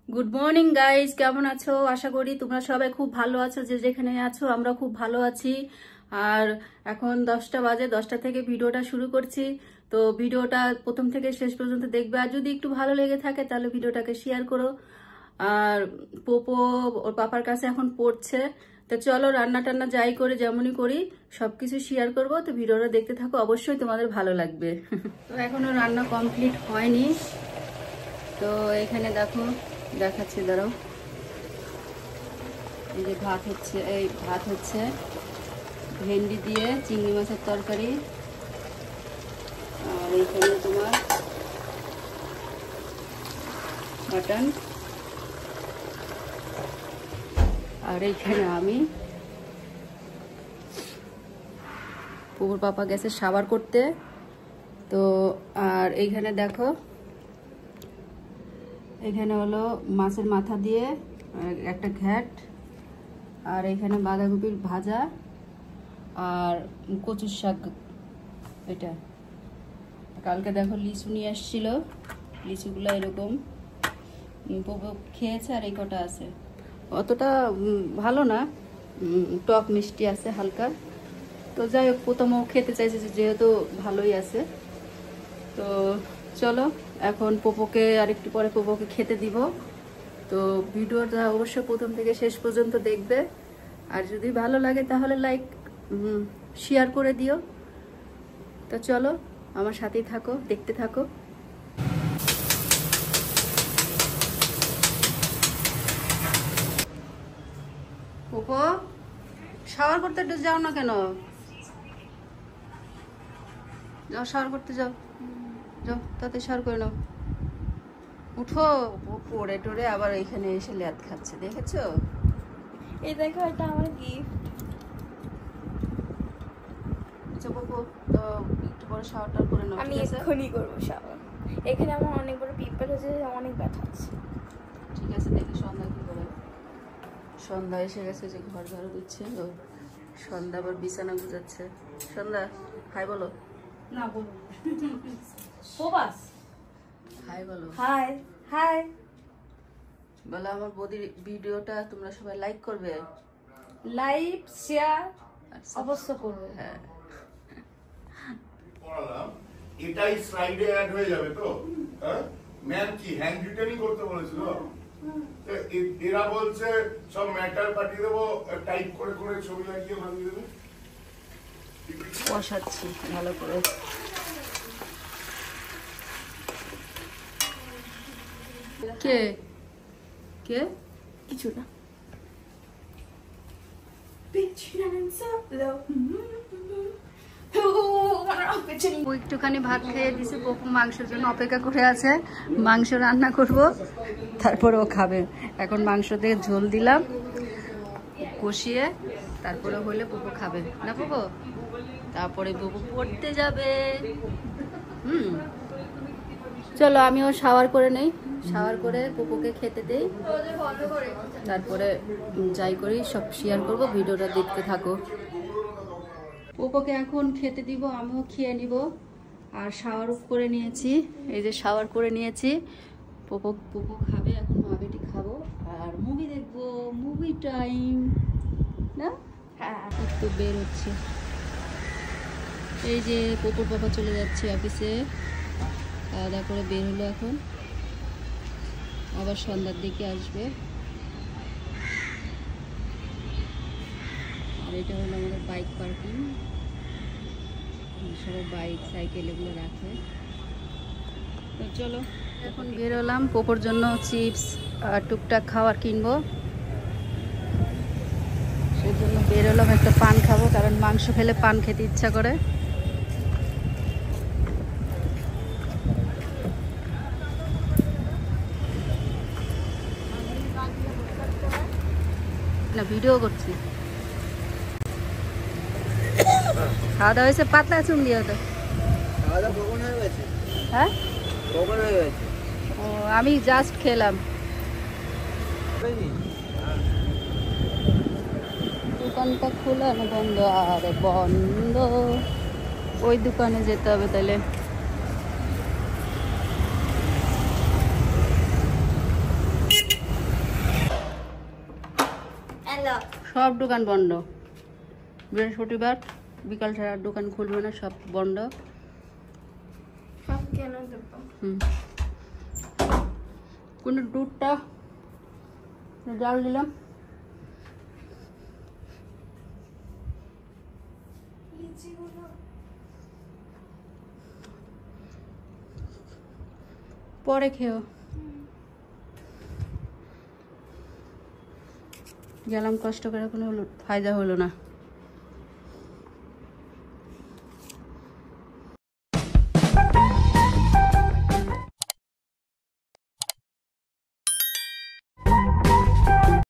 Good morning guys, কেমন আছো? আশা করি তোমরা সবাই খুব ভালো আছো। যে যেখানে আছো আমরা খুব ভালো আছি। আর এখন 10টা বাজে, 10টা থেকে ভিডিওটা শুরু করছি। তো ভিডিওটা প্রথম থেকে শেষ পর্যন্ত দেখবে, আর যদি একটু ভালো লেগে থাকে তাহলে ভিডিওটাকে শেয়ার করো। আর পোপো ওর পাপার কাছে এখন পড়ছে। তো চলো, রান্না টান্না যাই করি, যেমনই করি সবকিছু শেয়ার করবো। তো ভিডিওটা দেখতে থাকো, অবশ্যই তোমাদের ভালো লাগবে। তো এখনো রান্না কমপ্লিট হয়নি। তো এখানে দেখো, দেখাচ্ছি, দাঁড়াও। এই যে ভাত হচ্ছে ভেন্ডি দিয়ে চিংড়ি মাছের তরকারি। আর এইখানে তোমার মাটন। আর এইখানে আমি, পুকুর পাপা গেছে সাবার করতে। তো আর এইখানে দেখো, এখানে হলো মাছের মাথা দিয়ে একটা ঘ্যাট, আর এখানে বাঁধাকপির ভাজা, আর কচুর শাক। এটা কালকে দেখো লিচু নিয়ে আসছিল, লিচুগুলো এরকম খেয়েছে, আর এই কটা আছে। অতটা ভালো না, টক মিষ্টি আছে হালকা। তো যাই হোক, প্রথমও খেতে চাইছে যেহেতু ভালোই আছে। তো চলো, এখন পোপোকে আর একটু পরে পোপোকে খেতে দিব। তো ভিডিওটা অবশ্যই প্রথম থেকে শেষ পর্যন্ত দেখবে, আর যদি ভালো লাগে তাহলে লাইক শেয়ার করে দিও। তো চলো, আমার সাথেই থাকো, দেখতে থাকো। পোপো, শাওয়ার করতে যাও না কেন? যাও, শাওয়ার করতে যাও, যাও তাতে শাওয়ার করে নাও। উঠো, পড়ে টোরে আবার এখানে এসে ল্যাদ খাচ্ছে, দেখেছো? এই দেখো, এটা আমার গিফট। আচ্ছা পোপো, তো একটু পরে শাওয়ারটা করে নাও। আমি এক্ষুনি করবো শাওয়ার। এখানে আমার অনেক বড় পিম্পল হয়েছে, অনেক ব্যথা আছে। ঠিক আছে, দেখি সন্ধ্যা কি করে। সন্ধ্যা এসে গেছে, যে ঘর ঝাড়ু দিচ্ছে। ও সন্ধ্যা আবার বিছানা গুজাচ্ছে। সন্ধ্যা, হাই বলো। না বলো। প্রবাস, হাই বলো। হাই হাই বলো, আমার বদির ভিডিওটা তোমরা সবাই লাইক করবে, লাইক শেয়ার অবশ্য করবে। হ্যাঁ, এটাই স্লাইডে অ্যাড হয়ে যাবে তো? হ্যাঁ, ম্যাম কি হ্যান্ড রিটেনিং করতে বলেছিল? এরা বলছে সব ম্যাটার পাঠিয়ে দেবো, টাইপ করে করে ছবি লাগিয়ে ভাঙিয়ে দেবে। বসাচ্ছি ভালো করে। কে কে? কিছু না। একটুখানি ভাত খেয়ে দিছি, পপু মাংসের জন্য অপেক্ষা করে আছে। মাংস রান্না করব, তারপরে ও খাবে। এখন মাংস দিয়ে ঝোল দিলাম কষিয়ে, তারপরে হলে পপু খাবে না। পপু, তারপরে পপু পড়তে যাবে। চলো, আমিও শাওয়ার করে নেই, শাওয়ার করে পপুকে খেতে দেই, তারপরে যাই করি সব শেয়ার করব। ভিডিওটা দেখতে থাকো। পোপোকে এখন খেতে দিব, আমিও খেয়ে নিব। আর শাওয়ার করে নিয়েছি, এই যে শাওয়ার করে নিয়েছি। পোপো খাবে, এখন মা বেটি খাবো, আর মুভি দেখবো। মুভি টাইম না? হ্যাঁ, একটু বের হচ্ছে। এই যে পোপোর পাপা চলে যাচ্ছে অফিসে, খাওয়া দাওয়া করে বের হলো। এখন আবার সন্ধ্যার দিকে আসবে। আর এটা হলো আমাদের বাইক পার্কিং, সবাই বাইক সাইকেল এগুলো রাখে। তো চলো, এখন বেরোলাম পোপোর জন্য চিপস আর টুকটাক খাবার কিনবো। সেই জন্য বেরোলাম, একটা পান খাবো, কারণ মাংস খেলে পান খেতে ইচ্ছা করে। না, ভিডিও করছি। খাওয়া দাওয়া হয়েছে? পাতলা চুন দিয়ে তো। হ্যাঁ, ও আমি জাস্ট খেলাম। দোকানটা খোলা না বন্ধ? আরে বন্ধ, ওই দোকানে যেতে হবে তাহলে। হ্যালো সব দোকান বন্ধ, বৃহস্পতিবার বিকাল ছাড়া দোকান খুলবে না, সব বন্ধ। সব কেন দেবো? কোনো দুধটা জাল দিলাম, পরে খেও। গেলাম কষ্ট করে, কোনো ফায়দা হলো না।